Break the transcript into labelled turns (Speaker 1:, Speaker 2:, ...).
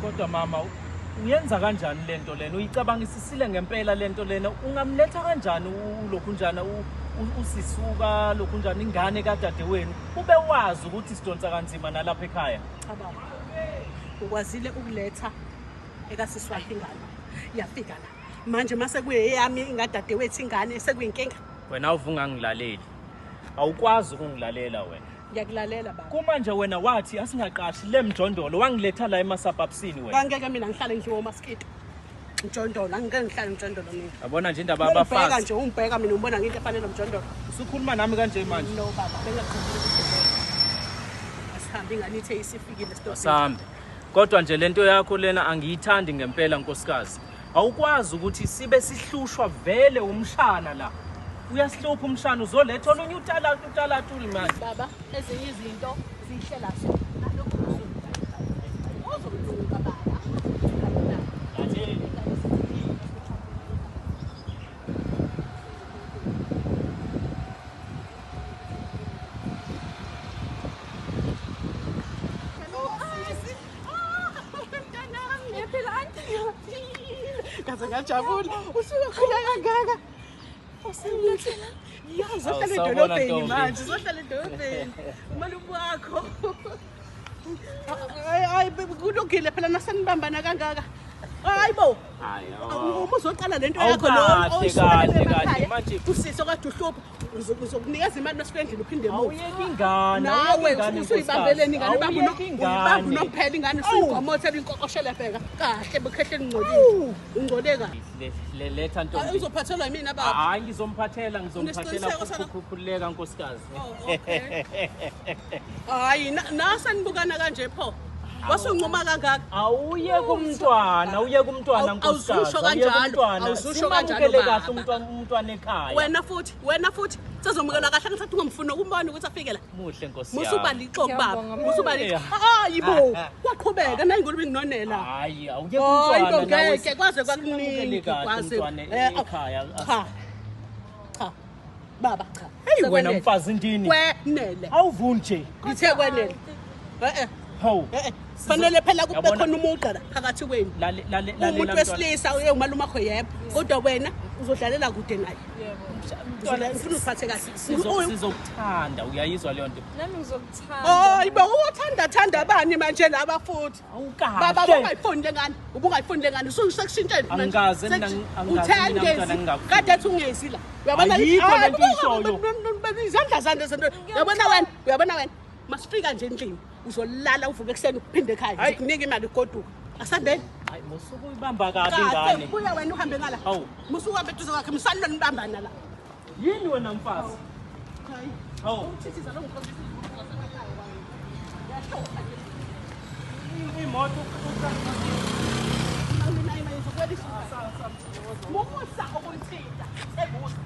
Speaker 1: Kodwa mama uyenza kanjani lento lena? Uyicabangisisile ngempela lento lena? Ungamletha kanjani ulokhunjana usisuka lokhunjana ingane kadadewenu ube wazi ukuthi sidonsa kanzima nalapha ekhaya?
Speaker 2: Cha baba. Ukwazile ukuletha ekasisi wakhe ingane. Yafika la. Manje mase kuyeyami ingadadewethu ingane sekuyinkinga.
Speaker 1: Wena uvunga ngilaleli. Awukwazi ukungilalela wena.
Speaker 2: Ngiyakulalela baba.
Speaker 1: Kuma nje wena wathi asingaqashi lemjondolo wangiletha la emasabhabsini wena.
Speaker 2: Angeke mina ngihlale ngiwo umaskito. Mjondolo angeke ngihlale mjondolo mina.
Speaker 1: Yabona nje indaba abafazi.
Speaker 2: Ubheka nje umbheka mina ubona ngento efanele mjondolo.
Speaker 1: Usukhuluma nami kanje manje?
Speaker 2: No baba bengaqhubeka ukubheka. Asihambe ingane ithe isifikile stop.
Speaker 1: Asambe. Kodwa nje lento yakho lena angiyithandi ngempela nkosikazi. Awukwazi ukuthi sibe sihlushwa vele umshana la. Uyasihlupha umshana uzoletha olunye utala manje.
Speaker 2: Baba ezinye izinto zihlela so. Nalokho uzomlunga baba. Kaze ngajabula usukhula kangaka usimlethela yazi ohlala edolobheni manje uzohlala edolobheni umalume wakho hayi kulungile phela nasenibambana kangaka hayibo uma uzoqala lento yakho lo
Speaker 1: kahle manje
Speaker 2: usise kade uhlupha uzokunikeza imali nasifendlini uphinde emuva
Speaker 1: awuyeki ingane
Speaker 2: nawe usuyibambeleni ingane ubamba unophela ingane usuyigomothela inkokoshele bheka kahle bekhehle ngcolile ungcole kahle
Speaker 1: letha ntombi
Speaker 2: uzophathelwa yimina baba
Speaker 1: hayi ngizomphathela khululeka nkosikazi
Speaker 2: hayi nasanibukana kanje pho wasunquma kangaka
Speaker 1: awuye kumntwana nkosikazi
Speaker 2: awuzusho kanjalo
Speaker 1: simamukele kahle umntwana ekhaya
Speaker 2: wena futhi sizomukela kahle ngisathi ngomfuna ukubona ukuthi afike la
Speaker 1: muhle nkosi
Speaker 2: musuba lixoko baba musuba hayibo kwaqhubeka nayingolo binginonela
Speaker 1: hayi awuye kumntwana
Speaker 2: ngeke kwaze kwakuningi kwaze
Speaker 1: ekhaya
Speaker 2: cha baba cha
Speaker 1: hey wena mfazi indini
Speaker 2: kwenele
Speaker 1: awuvu nje
Speaker 2: ngithe kwenele
Speaker 1: ho
Speaker 2: fanele phela kube khona umugqa la phakathi kwenu umuntu wesilisa umalume akho yebo kodwa wena uzodlalela kude naye yebo ngifuna uphathe kahle
Speaker 1: sizokuthanda uyayizwa leyo nto
Speaker 3: nami ngizokuthanda
Speaker 2: hayibo uthanda bani manje laba futhi baba ungayifuni lengane ubungayifuni lengane ususekushintsheni
Speaker 1: angaze mina
Speaker 2: uthenge kade ethi ungezi la uyabona
Speaker 1: ayikho lento ishoyo
Speaker 2: izandla zando uyabona wena masifika nje endlini uzolala uvuke ekseni ukuphinde ekhaya ngikunika imali goduka asandeni
Speaker 1: hayi musuku uyibamba kahle ingane
Speaker 2: buya wena uhambe ngala musuku uhambe eduze kwakhe msalwa nibambana la
Speaker 1: yini wena mfazi hawu
Speaker 2: uthithiza lo ngikhombisa
Speaker 1: imoto
Speaker 2: musa okunithinta ebuza